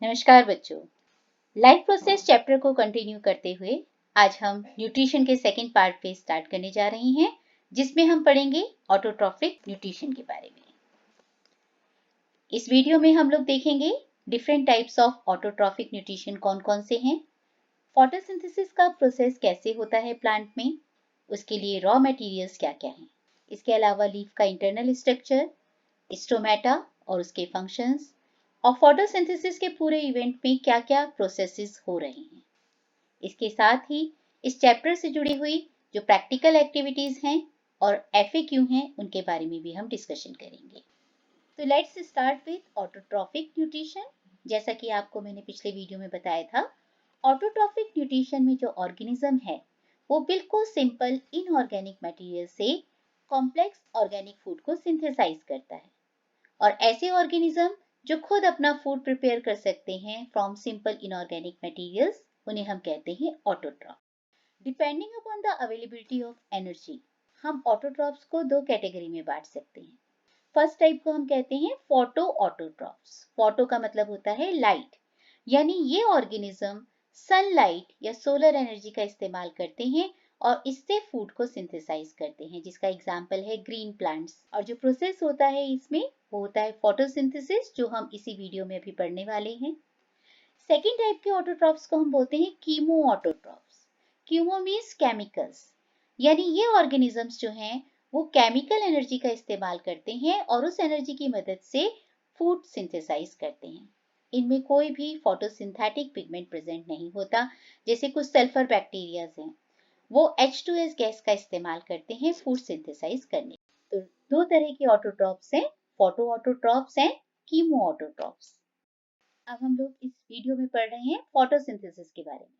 नमस्कार बच्चों। Life process chapter को कंटिन्यू करते हुए आज हम न्यूट्रिशन के सेकंड पार्ट पे स्टार्ट करने जा रहे हैं, जिसमें हम पढ़ेंगे ऑटोट्रॉफिक न्यूट्रिशन के बारे में। इस वीडियो में हम लोग देखेंगे different types of autotrophic nutrition कौन कौन से हैं, फोटोसिंथेसिस का प्रोसेस कैसे होता है प्लांट में, उसके लिए रॉ मटेरियल्स क्या क्या हैं, इसके अलावा लीफ का इंटरनल स्ट्रक्चर, स्टोमेटा और उसके फंक्शंस, और फोटोसिंथेसिस के पूरे इवेंट में क्या क्या प्रोसेसेस हो रहे हैं। इसके साथ ही इस चैप्टर से जुड़ी हुई जो प्रैक्टिकल एक्टिविटीज हैं और FAQ हैं उनके बारे में भी हम डिस्कशन करेंगे। तो let's start with autotrophic nutrition. जैसा कि आपको मैंने पिछले वीडियो में बताया था, ऑटोट्रॉफिक न्यूट्रिशन में जो ऑर्गेनिज्म है वो बिल्कुल सिंपल इनऑर्गेनिक मटेरियल से कॉम्प्लेक्स ऑर्गेनिक फूड को सिंथेसाइज करता है, और ऐसे ऑर्गेनिज्म जो खुद अपना फूड प्रिपेयर कर सकते हैं फ्रॉम सिंपल इनऑर्गेनिक मटेरियल्स, उन्हें हम कहते हैं autotroph. Depending upon the availability of energy हम ऑटोट्रॉफ्स को दो कैटेगरी में बांट सकते हैं। फर्स्ट टाइप को हम कहते हैं फोटो ऑटोट्रॉफ्स। फोटो का मतलब होता है लाइट, यानी ये ऑर्गेनिज्म सनलाइट या सोलर एनर्जी का इस्तेमाल करते हैं और इससे फूड को सिंथेसाइज करते हैं, जिसका एग्जाम्पल है ग्रीन प्लांट्स। और जो प्रोसेस होता है इसमें वो होता है फोटोसिंथेसिस, जो हम इसी वीडियो में अभी पढ़ने वाले हैं। सेकेंड टाइप के ऑटोट्रॉफ्स को हम बोलते हैं chemo autotrophs. Chemo means chemicals, यानी ये ऑर्गेनिजम्स जो हैं वो केमिकल एनर्जी का इस्तेमाल करते हैं और उस एनर्जी की मदद से फूड सिंथेसाइज करते हैं। इनमें कोई भी फोटोसिंथेटिक पिगमेंट प्रेजेंट नहीं होता। जैसे कुछ सल्फर बैक्टीरियाज हैं, वो H2S गैस का इस्तेमाल करते हैं फूड सिंथेसाइज करने। तो दो तरह के ऑटोट्रॉफ्स हैं, photo autotrophs and chemo autotrophs. अब हम लोग इस वीडियो में पढ़ रहे हैं फोटोसिंथेसिस के बारे में।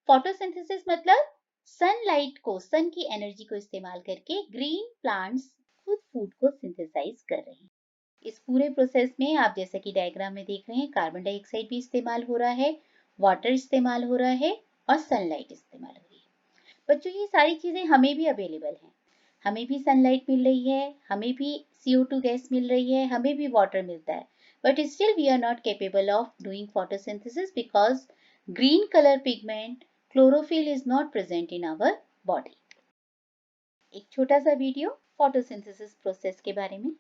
फोटोसिंथेसिस मतलब सनलाइट को, सन की एनर्जी को इस्तेमाल करके ग्रीन प्लांट्स खुद फूड को सिंथेसाइज कर रहे हैं। इस पूरे प्रोसेस में आप जैसा कि डायग्राम में देख रहे हैं, कार्बन डाइऑक्साइड भी इस्तेमाल हो रहा है, वाटर इस्तेमाल हो रहा है और सनलाइट इस्तेमाल हो रही है। बच्चों, ये सारी चीजें हमें भी अवेलेबल हैं। हमें भी सनलाइट मिल रही है, हमें भी CO2 गैस मिल रही है, हमें भी वाटर मिलता है, but still we are not capable of doing photosynthesis because green color pigment chlorophyll is not present in our body. एक छोटा सा वीडियो फोटोसिंथेसिस प्रोसेस के बारे में।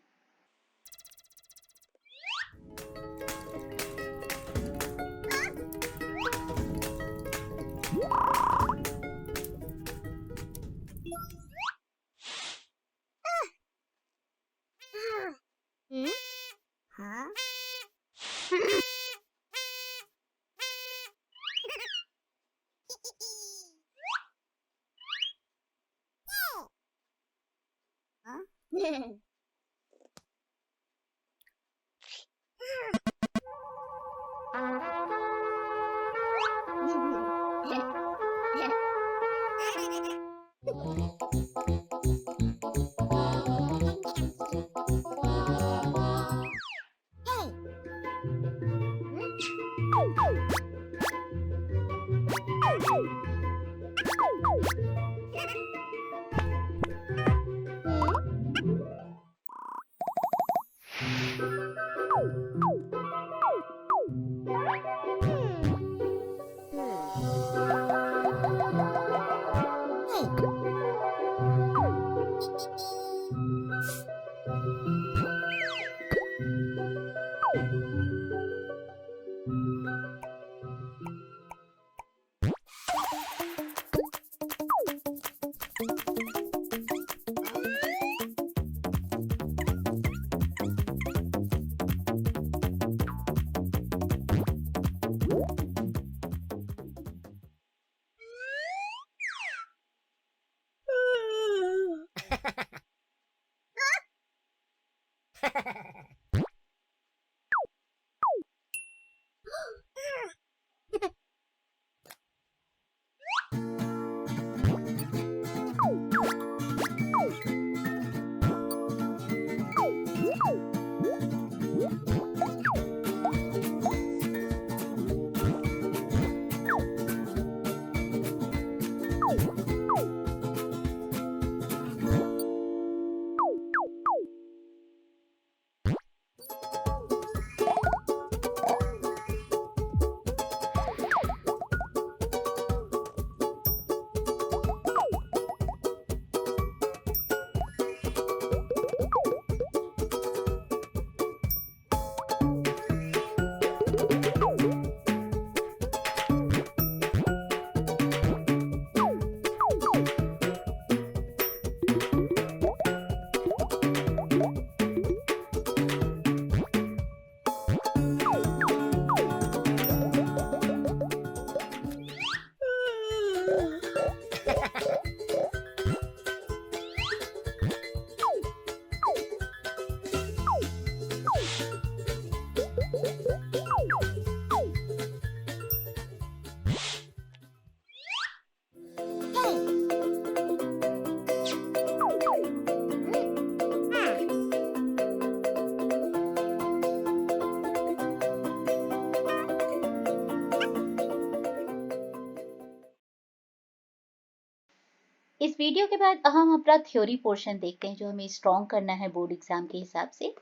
इस वीडियो के बाद हम अपना थ्योरी पोर्शन देखते हैं जो हमें स्ट्रॉन्ग करना है बोर्ड एग्जाम के हिसाब से।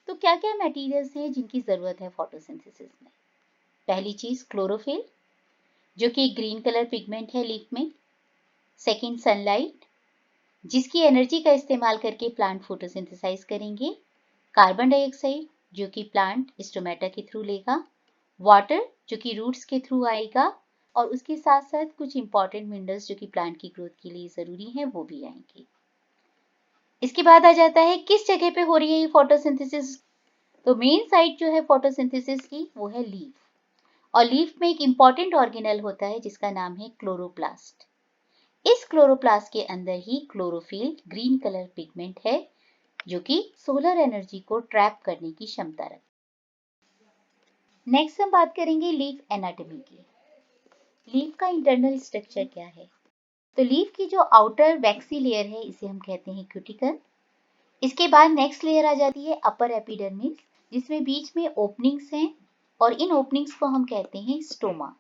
तो क्या क्या मटेरियल्स हैं जिनकी ज़रूरत है फोटोसिंथेसिस में। पहली चीज़ क्लोरोफिल, जो कि ग्रीन कलर पिगमेंट है लीफ में। सेकंड सनलाइट, जिसकी एनर्जी का इस्तेमाल करके प्लांट फोटोसिंथेसाइज करेंगे। कार्बन डाइऑक्साइड, जो कि प्लांट स्टोमेटा के थ्रू लेगा। वाटर, जो कि रूट्स के थ्रू आएगा, और उसके साथ साथ कुछ इंपॉर्टेंट मिनरल्स जो कि प्लांट की ग्रोथ के लिए जरूरी हैं वो भी आएंगे। इसके बाद आ जाता है किस जगह पे हो रही है ये फोटोसिंथेसिस। तो मेन साइट जो है फोटोसिंथेसिस की वो है लीफ, और लीफ में एक इंपॉर्टेंट ऑर्गेनेल होता है जिसका नाम है क्लोरोप्लास्ट। इस क्लोरोप्लास्ट के अंदर ही क्लोरोफिल ग्रीन कलर पिगमेंट है जो कि सोलर एनर्जी को ट्रैप करने की क्षमता रखता है। नेक्स्ट हम बात करेंगे लीफ एनाटॉमी की। लीफ का इंटरनल स्ट्रक्चर क्या है। तो लीफ की जो आउटर वैक्सी लेयर है इसे हम कहते हैं क्यूटिकल। इसके बाद नेक्स्ट लेयर आ जाती है अपर एपिडर्मिस, जिसमें बीच में ओपनिंग्स हैं और इन ओपनिंग्स को हम कहते हैं स्टोमा।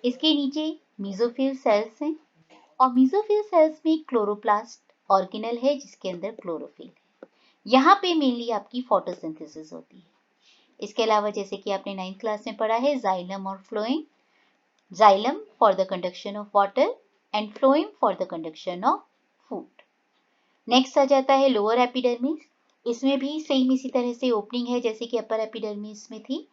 इसके नीचे मीजोफिल सेल्स हैं और मीजोफिल सेल्स में क्लोरोप्लास्ट ऑर्गेनल है जिसके अंदर क्लोरोफिल है। यहाँ पे मेनली आपकी फोटोसिंथेसिस होती है। इसके अलावा जैसे कि आपने 9th क्लास में पढ़ा है जाइलम और phloem, xylem for the conduction of water and phloem for the conduction of food. Next आ जाता है लोअर एपिडर्मिस। इसमें भी सेम इसी तरह से ओपनिंग है जैसे कि अपर एपिडर्मिस में थी।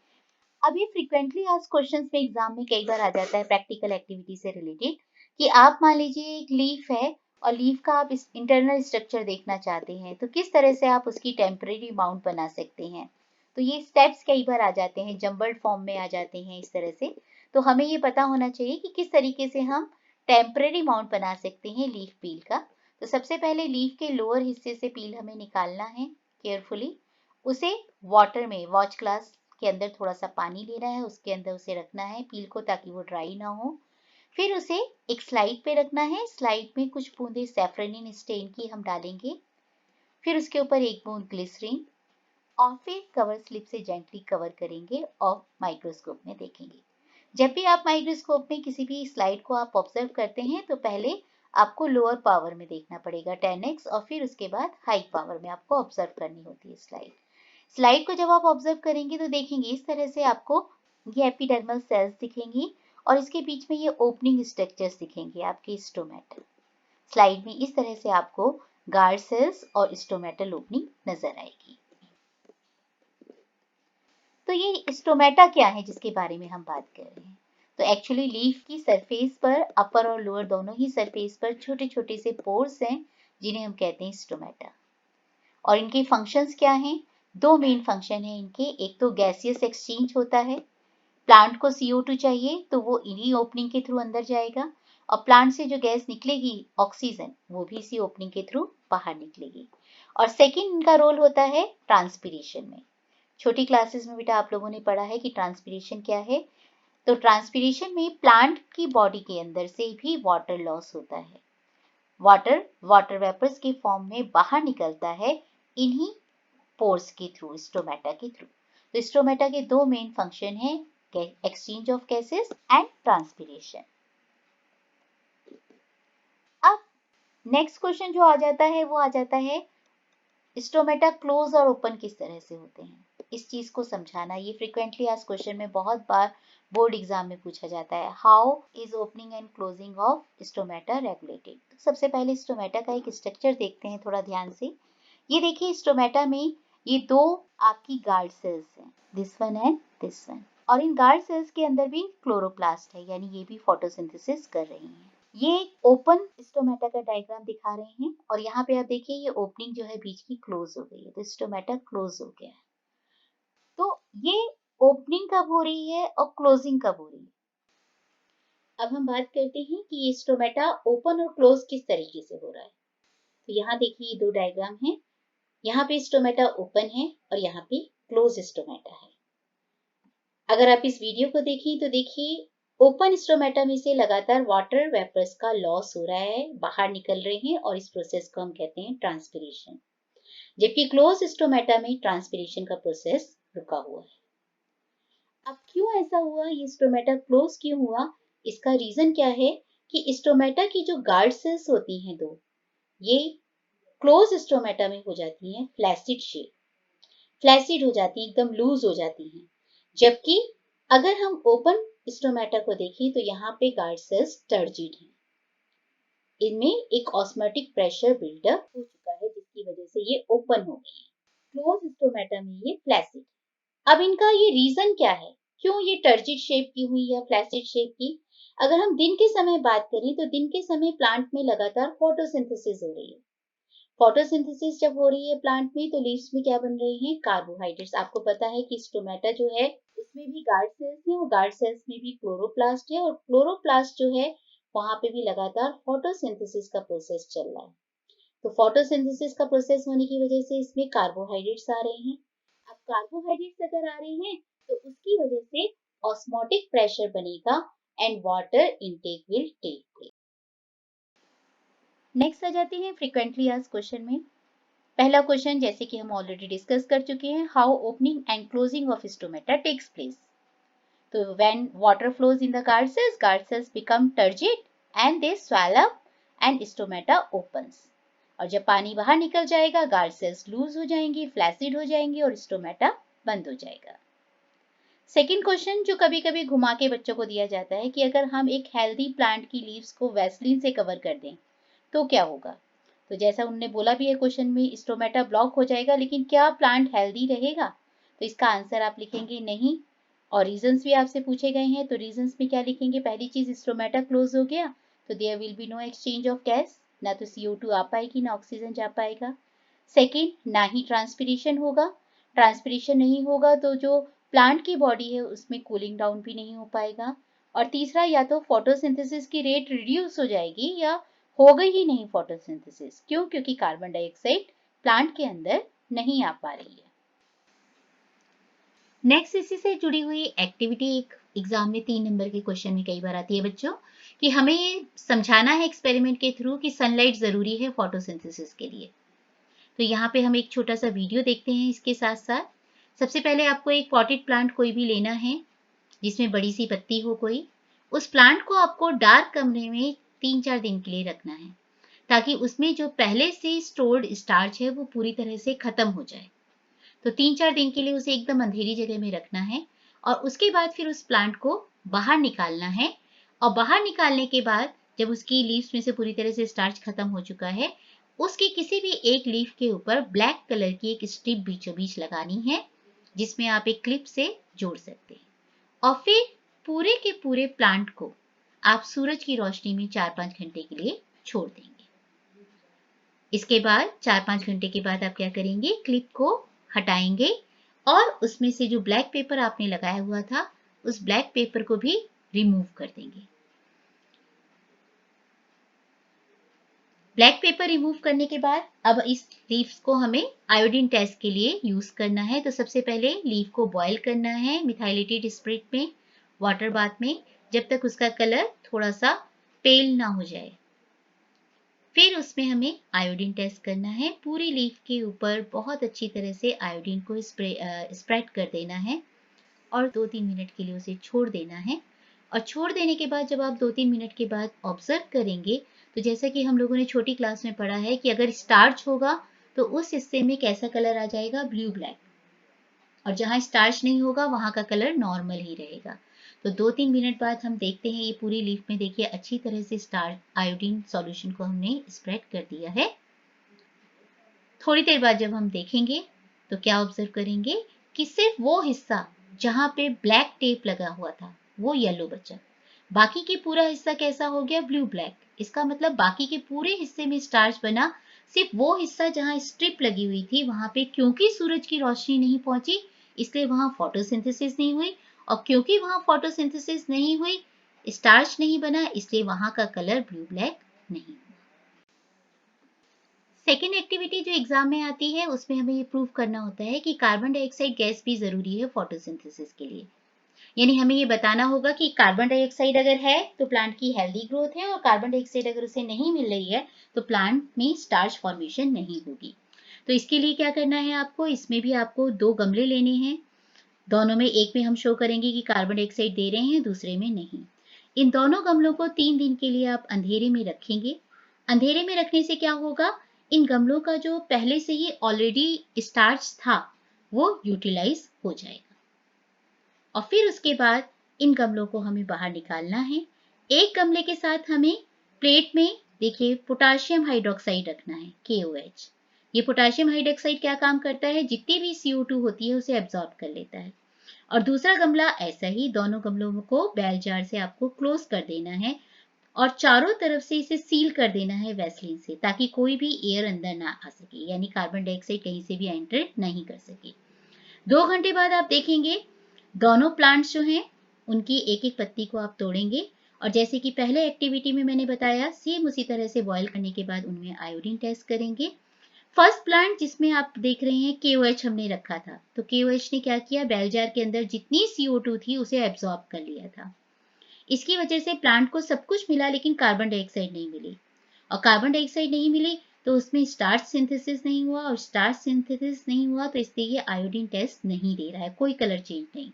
अब ये फ्रीक्वेंटली आज क्वेश्चंस में एग्जाम में कई बार आ जाता है प्रैक्टिकल एक्टिविटी से रिलेटेड, कि आप मान लीजिए एक लीफ है और लीफ का आप इस इंटरनल स्ट्रक्चर देखना चाहते हैं, तो किस तरह से आप उसकी टेम्परेरी माउंट बना सकते हैं। तो ये स्टेप्स कई बार आ जाते हैं, जम्बल्ड फॉर्म में आ जाते हैं इस तरह से। तो हमें ये पता होना चाहिए कि किस तरीके से हम टेम्परेरी माउंट बना सकते हैं लीफ पील का। तो सबसे पहले लीफ के लोअर हिस्से से पील हमें निकालना है केयरफुली। उसे वाटर में वॉच ग्लास के अंदर थोड़ा सा पानी लेना है, उसके अंदर उसे रखना है पील को ताकि वो ड्राई ना हो। फिर उसे एक स्लाइड पे रखना है, स्लाइड में कुछ बूंदे सैफरनिन स्टेन की हम डालेंगे। फिर उसके ऊपर एक बूंद ग्लिसरीन और फिर कवर स्लिप से जेंटली कवर करेंगे और माइक्रोस्कोप में देखेंगे। जब भी आप माइक्रोस्कोप में किसी भी स्लाइड को आप ऑब्जर्व करते हैं तो पहले आपको लोअर पावर में देखना पड़ेगा 10x, और फिर उसके बाद हाई पावर में आपको ऑब्जर्व करनी होती है स्लाइड को। जब आप ऑब्जर्व करेंगे तो देखेंगे इस तरह से आपको ये एपिडर्मल सेल्स दिखेंगी और इसके बीच में ये ओपनिंग स्ट्रक्चर्स दिखेंगे आपके स्टोमेटल। स्लाइड में इस तरह से आपको गार्ड सेल्स और स्टोमेटल ओपनिंग नजर आएगी। तो ये स्टोमेटा क्या है जिसके बारे में हम बात कर रहे हैं। तो एक्चुअली लीफ की सरफेस पर अपर और लोअर दोनों ही सरफेस पर छोटे छोटे से पोर्स हैं जिन्हें हम कहते हैं स्टोमेटा। और इनके फंक्शंस क्या हैं। दो मेन फंक्शन हैं इनके। एक तो गैसियस एक्सचेंज होता है, प्लांट को CO2 चाहिए तो वो इन्हीं ओपनिंग के थ्रू अंदर जाएगा, और प्लांट से जो गैस निकलेगी ऑक्सीजन वो भी इसी ओपनिंग के थ्रू बाहर निकलेगी। और सेकंड इनका रोल होता है ट्रांसपीरेशन में। छोटी क्लासेस में बेटा आप लोगों ने पढ़ा है कि ट्रांसपीरेशन क्या है। तो ट्रांसपीरेशन में प्लांट की बॉडी के अंदर से भी वाटर लॉस होता है। वाटर वेपर्स के फॉर्म में बाहर निकलता है इन्हीं पोर्स के थ्रू, स्टोमेटा के थ्रू। तो स्टोमेटा के दो मेन फंक्शन हैं, exchange of gases and transpiration. अब नेक्स्ट क्वेश्चन जो आ जाता है वो आ जाता है स्टोमेटा क्लोज और ओपन किस तरह से होते हैं। इस चीज को समझाना, ये फ्रीक्वेंटली आज क्वेश्चन में बहुत बार बोर्ड एग्जाम में पूछा जाता है। How is opening and closing of stomata regulated. तो सबसे पहले स्टोमेटा का एक स्ट्रक्चर देखते हैं थोड़ा ध्यान से। ये देखिए स्टोमेटा में ये दो आपकी गार्ड सेल्स हैं, this one and this one, और इन गार्ड सेल्स के अंदर भी क्लोरोप्लास्ट है, यानी ये भी फोटोसिंथेसिस कर रही हैं। ये ओपन स्टोमेटा का डायग्राम दिखा रहे हैं और यहाँ पे आप देखिए ये ओपनिंग जो है बीच की क्लोज हो गई है, तो स्टोमेटा क्लोज हो गया है। तो ये ओपनिंग कब हो रही है और क्लोजिंग कब हो रही है। अब हम बात करते हैं कि ये स्टोमेटा ओपन और क्लोज किस तरीके से हो रहा है। तो यहाँ देखिए ये दो डायग्राम है, यहाँ पे स्टोमेटा ओपन है और यहाँ पे क्लोज स्टोमेटा है। अगर आप इस वीडियो को देखें तो देखिए ओपन स्टोमेटा में से लगातार वाटर वेपर्स का लॉस हो रहा है, बाहर निकल रहे हैं, और इस प्रोसेस को हम कहते हैं ट्रांसपीरेशन। जबकि क्लोज स्टोमेटा में ट्रांसपीरेशन का प्रोसेस रुका हुआ है। अब क्यों ऐसा हुआ, ये स्टोमेटा क्लोज क्यों हुआ, इसका रीजन क्या है कि स्टोमेटा की जो गार्ड सेल्स होती हैं दो, ये क्लोज स्टोमेटा में हो जाती हैं फ्लैसिड शेप, फ्लैसिड हो जाती हैं, एकदम लूज हो जाती हैं। जबकि अगर हम ओपन स्टोमेटा को देखें तो यहाँ पे गार्ड सेल्स टर्जिड हैं। इनमें एक ऑस्मोटिक प्रेशर बिल्डअप हो चुका है जिसकी वजह से ये ओपन हो गई है। क्लोज स्टोमेटा में ये फ्लैसिड। अब इनका ये रीजन क्या है, क्यों ये टर्जिड शेप की हुई या फ्लैसिड शेप की? अगर हम दिन के समय बात करें तो दिन के समय प्लांट में लगातार फोटोसिंथेसिस हो रही है। फोटोसिंथेसिस जब हो रही है प्लांट में तो लीव्स में क्या बन रही हैं? कार्बोहाइड्रेट्स। आपको पता है कि स्टोमेटा जो है उसमें भी गार्ड सेल्स हैं और गार्ड सेल्स में भी क्लोरोप्लास्ट है और क्लोरोप्लास्ट जो है वहां पे भी लगातार फोटोसिंथेसिस का प्रोसेस चल रहा है। तो फोटोसिंथेसिस का प्रोसेस होने की वजह से इसमें कार्बोहाइड्रेट्स आ रहे हैं। अब कार्बोहाइड्रेट्स अगर आ रहे हैं तो उसकी वजह से ऑस्मोटिक प्रेशर बनेगा and water intake will take place. Next आ जाते हैं फ्रीक्वेंटली आस्क्ड क्वेश्चन में। पहला क्वेश्चन जैसे कि हम ऑलरेडी डिस्कस कर चुके हैं, how opening and closing of stomata takes place. तो when water flows in the guard cells become turgid and they swell up and stomata opens. और जब पानी बाहर निकल जाएगा गार्ड सेल्स लूज हो जाएंगी, फ्लैसिड हो जाएंगी और स्टोमेटा बंद हो जाएगा। सेकेंड क्वेश्चन जो कभी कभी घुमा के बच्चों को दिया जाता है कि अगर हम एक हेल्दी प्लांट की लीव्स को वैसलीन से कवर कर दें तो क्या होगा। तो जैसा उन्होंने बोला भी है क्वेश्चन में, स्टोमेटा ब्लॉक हो जाएगा, लेकिन क्या प्लांट हेल्दी रहेगा? तो इसका आंसर आप लिखेंगे नहीं। और रीजंस भी आपसे पूछे गए हैं तो रीजंस में क्या लिखेंगे? पहली चीज, स्टोमेटा क्लोज हो गया तो there will be no exchange of gas, ना तो CO2 आ पाएगी ना ऑक्सीजन जा पाएगा। सेकेंड, ना ही ट्रांसपिरेशन होगा, ट्रांसपिरेशन नहीं होगा तो जो प्लांट की बॉडी है उसमें कूलिंग डाउन भी नहीं हो पाएगा। और तीसरा, या तो फोटोसिंथेसिस की रेट रिड्यूस हो जाएगी या हो गई ही नहीं फोटोसिंथेसिस। क्यों? क्योंकि कार्बन डाइऑक्साइड प्लांट के अंदर नहीं आ पा रही है। नेक्स्ट इसी से जुड़ी हुई एक्टिविटी एक एग्जाम में 3 नंबर के क्वेश्चन में कई बार आती है बच्चों, कि हमें ये समझाना है एक्सपेरिमेंट के थ्रू कि सनलाइट जरूरी है फोटोसिंथेसिस के लिए। तो यहाँ पे हम एक छोटा सा वीडियो देखते हैं इसके साथ साथ। सबसे पहले आपको एक पॉटेड प्लांट कोई भी लेना है जिसमें बड़ी सी पत्ती हो कोई। उस प्लांट को आपको डार्क कमरे में 3-4 दिन के लिए रखना है ताकि उसमें जो पहले से स्टोर्ड स्टार्च है वो पूरी तरह से खत्म हो जाए। तो 3-4 दिन के लिए उसे एकदम अंधेरी जगह में रखना है और उसके बाद फिर उस प्लांट को बाहर निकालना है। और बाहर निकालने के बाद जब उसकी लीव्स में से पूरी तरह से स्टार्च खत्म हो चुका है, उसकी किसी भी एक लीफ के ऊपर ब्लैक कलर की एक स्ट्रिप बीचों बीच लगानी है जिसमें आप एक क्लिप से जोड़ सकते हैं। और फिर पूरे के पूरे प्लांट को आप सूरज की रोशनी में 4-5 घंटे के लिए छोड़ देंगे। इसके बाद 4-5 घंटे के बाद आप क्या करेंगे? क्लिप को हटाएंगे और उसमें से जो ब्लैक पेपर आपने लगाया हुआ था उस ब्लैक पेपर को भी रिमूव कर देंगे। ब्लैक पेपर रिमूव करने के बाद अब इस लीव्स को हमें आयोडीन टेस्ट के लिए यूज करना है। तो सबसे पहले लीफ को बॉईल करना है मिथाइलेटेड स्पिरिट में, वाटर बाथ में, जब तक उसका कलर थोड़ा सा पेल ना हो जाए। फिर उसमें हमें आयोडीन टेस्ट करना है। पूरी लीफ के ऊपर बहुत अच्छी तरह से आयोडीन को स्प्रेड कर देना है और 2-3 मिनट के लिए उसे छोड़ देना है। और छोड़ देने के बाद जब आप 2-3 मिनट के बाद ऑब्जर्व करेंगे तो जैसा कि हम लोगों ने छोटी क्लास में पढ़ा है कि अगर स्टार्च होगा तो उस हिस्से में कैसा कलर आ जाएगा? Blue black. और जहाँ स्टार्च नहीं होगा वहाँ का कलर नॉर्मल ही रहेगा। तो 2-3 मिनट बाद हम देखते हैं ये पूरी लीफ में देखिए अच्छी तरह से स्टार्च आयोडीन सॉल्यूशन को हमने स्प्रेड कर दिया है। थोड़ी देर बाद जब हम देखेंगे तो क्या ऑब्जर्व करेंगे कि सिर्फ वो हिस्सा जहां पे ब्लैक टेप लगा हुआ था वो येलो बचा, बाकी के पूरा हिस्सा कैसा हो गया? Blue black. इसका मतलब बाकी के पूरे हिस्से में स्टार्च बना, सिर्फ वो हिस्सा जहां स्ट्रिप लगी हुई थी वहां पे क्योंकि सूरज की रोशनी नहीं पहुंची इसलिए वहां फोटोसिंथेसिस नहीं हुई, और क्योंकि वहां फोटोसिंथेसिस नहीं हुई, स्टार्च नहीं बना, इसलिए वहां का कलर ब्लू ब्लैक नहीं। सेकेंड एक्टिविटी जो एग्जाम में आती है उसमें हमें ये प्रूव करना होता है कि कार्बन डाइऑक्साइड गैस भी जरूरी है फोटोसिंथेसिस के लिए। यानी हमें ये बताना होगा कि कार्बन डाइऑक्साइड अगर है तो प्लांट की हेल्दी ग्रोथ है और कार्बन डाइऑक्साइड अगर उसे नहीं मिल रही है तो प्लांट में स्टार्च फॉर्मेशन नहीं होगी। तो इसके लिए क्या करना है आपको? इसमें भी आपको 2 गमले लेने हैं। दोनों में, एक में हम शो करेंगे कि कार्बन डाइऑक्साइड दे रहे हैं, दूसरे में नहीं। इन दोनों गमलों को 3 दिन के लिए आप अंधेरे में रखेंगे। अंधेरे में रखने से क्या होगा, इन गमलों का जो पहले से ही ऑलरेडी स्टार्च था वो यूटिलाइज हो जाएगा। और फिर उसके बाद इन गमलों को हमें बाहर निकालना है। एक गमले के साथ हमें प्लेट में देखिए पोटाशियम हाइड्रोक्साइड रखना है, KOH। ये पोटाशियम हाइड्रोक्साइड क्या काम करता है, जितनी भी CO2 होती है उसे एब्जॉर्ब कर लेता है। और दूसरा गमला ऐसा ही, दोनों गमलों को बेल जार से आपको क्लोज कर देना है और चारों तरफ से इसे सील कर देना है वैसलीन से, ताकि कोई भी एयर अंदर ना आ सके, यानी कार्बन डाइऑक्साइड कहीं से भी एंटर नहीं कर सके। 2 घंटे बाद आप देखेंगे दोनों प्लांट्स जो हैं उनकी एक एक पत्ती को आप तोड़ेंगे और जैसे कि पहले एक्टिविटी में मैंने बताया, सेम उसी तरह से बॉईल करने के बाद उनमें आयोडीन टेस्ट करेंगे। फर्स्ट प्लांट जिसमें आप देख रहे हैं KOH हमने रखा था, तो KOH ने क्या किया, बेल जार के अंदर जितनी CO2 थी उसे एब्जॉर्ब कर लिया था। इसकी वजह से प्लांट को सब कुछ मिला लेकिन कार्बन डाइऑक्साइड नहीं मिली, और कार्बन डाइऑक्साइड नहीं मिली तो उसमें स्टार्च सिंथेसिस नहीं हुआ, और स्टार्च सिंथेसिस नहीं हुआ तो इसलिए ये आयोडीन टेस्ट नहीं दे रहा है, कोई कलर चेंज नहीं।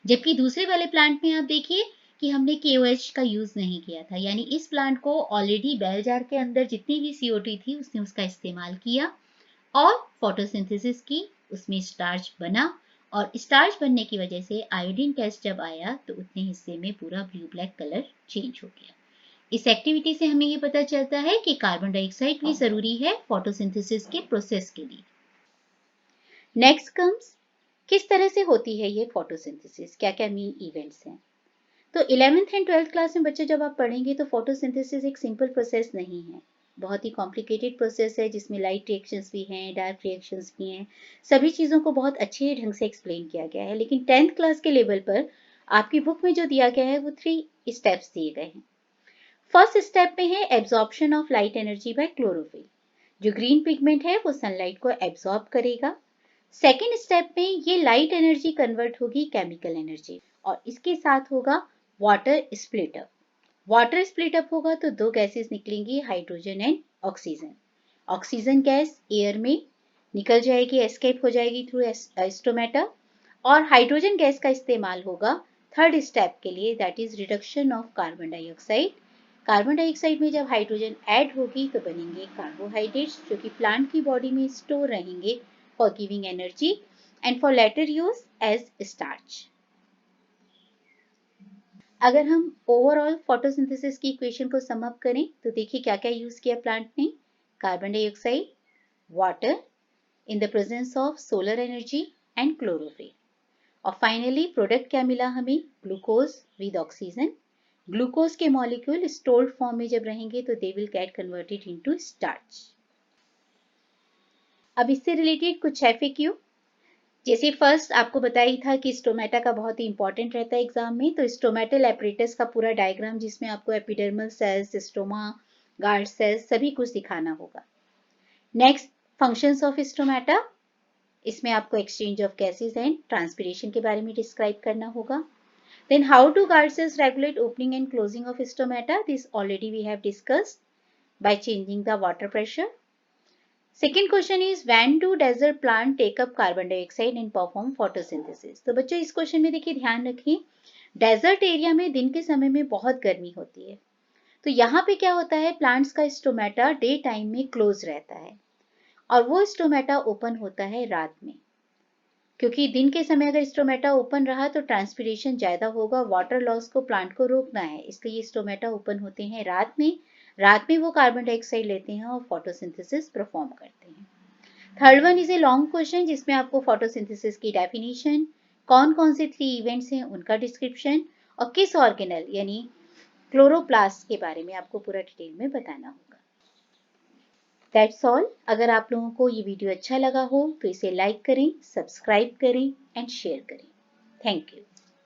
जबकि दूसरे वाले प्लांट में आप देखिए कि हमने KOH का यूज नहीं किया था, यानी इस प्लांट को ऑलरेडी बेल जार के अंदर जितनी भी CO2 थी उसने उसका इस्तेमाल किया और फोटोसिंथेसिस की, उसमें स्टार्च बना, और स्टार्च बनने की वजह से आयोडीन टेस्ट जब आया तो उतने हिस्से में पूरा ब्लू ब्लैक कलर चेंज हो गया। इस एक्टिविटी से हमें ये पता चलता है कि कार्बन डाइऑक्साइड भी जरूरी है फोटोसिंथेसिस के प्रोसेस के लिए। नेक्स्ट कम्स, किस तरह से होती है ये फोटोसिंथेसिस, क्या क्या मेन इवेंट्स हैं। तो 11th एंड 12th क्लास में बच्चे जब आप पढ़ेंगे तो फोटोसिंथेसिस एक सिंपल प्रोसेस नहीं है, बहुत ही कॉम्प्लिकेटेड प्रोसेस है जिसमें लाइट रिएक्शंस भी हैं, डार्क रिएक्शंस भी हैं, सभी चीज़ों को बहुत अच्छे ढंग से एक्सप्लेन किया गया है। लेकिन 10th क्लास के लेवल पर आपकी बुक में जो दिया गया है वो 3 स्टेप्स दिए गए हैं। फर्स्ट स्टेप में है absorption of light energy by chlorophyll, जो ग्रीन पिगमेंट है वो सनलाइट को एब्जॉर्ब करेगा। सेकेंड स्टेप में ये लाइट एनर्जी कन्वर्ट होगी केमिकल एनर्जी, और इसके साथ होगा वाटर स्प्लिटअप। वाटर स्प्लिटअप होगा तो 2 गैसेस निकलेंगी, hydrogen and oxygen. Oxygen gas air में निकल जाएगी, एस्केप हो जाएगी थ्रू स्टोमेटा, और हाइड्रोजन गैस का इस्तेमाल होगा थर्ड स्टेप के लिए, that is reduction of carbon dioxide. Carbon dioxide में जब हाइड्रोजन ऐड होगी तो बनेंगे कार्बोहाइड्रेट्स, जो कि प्लांट की बॉडी में स्टोर रहेंगे for giving energy and for later use as starch. अगर हम ओवरऑल फोटोसिंथेसिस की इक्वेशन को सम अप करें तो देखिए क्या क्या यूज किया प्लांट ने, carbon dioxide, water in the presence of solar energy and chlorophyll, और फाइनली प्रोडक्ट क्या मिला हमें, ग्लूकोज विद ऑक्सीजन। ग्लूकोज के मॉलिक्यूल स्टोर्ड फॉर्म में जब रहेंगे तो they will get converted into starch. अब इससे रिलेटेड कुछ FAQ, जैसे फर्स्ट आपको बताया था कि स्टोमेटा का बहुत ही इंपॉर्टेंट रहता है एग्जाम में, तो स्टोमेटल एपरेटस का पूरा डायग्राम जिसमें आपको epidermal cells, stoma, guard cells सभी कुछ दिखाना होगा। नेक्स्ट, फंक्शंस ऑफ स्टोमेटा, इसमें आपको exchange of gases and transpiration के बारे में डिस्क्राइब करना होगा। Then how do guard cells regulate opening and closing of stomata, this already we have discussed by changing the water pressure. Second question is when do desert plant take up carbon dioxide and perform photosynthesis? तो बच्चों इस question में देखिए ध्यान रखें, desert area में दिन के समय में बहुत गर्मी होती है, तो यहाँ पे क्या होता है, प्लांट्स का स्टोमेटा डे टाइम में क्लोज रहता है और वो स्टोमेटा ओपन होता है रात में, क्योंकि दिन के समय अगर स्टोमेटा ओपन रहा तो ट्रांसपिरेशन ज्यादा होगा, वाटर लॉस को प्लांट को रोकना है, इसलिए स्टोमेटा ओपन होते हैं रात में। रात में वो कार्बन डाइऑक्साइड लेते हैं और फोटोसिंथेसिस परफॉर्म करते हैं। Third one is a long question जिसमें आपको फोटोसिंथेसिस की डेफिनेशन, कौन कौन से 3 इवेंट्स हैं उनका डिस्क्रिप्शन, और किस ऑर्गेनल यानी क्लोरोप्लास्ट के बारे में आपको पूरा डिटेल में बताना होगा। That's all. अगर आप लोगों को ये वीडियो अच्छा लगा हो तो इसे लाइक करें, सब्सक्राइब करें एंड शेयर करें। Thank you.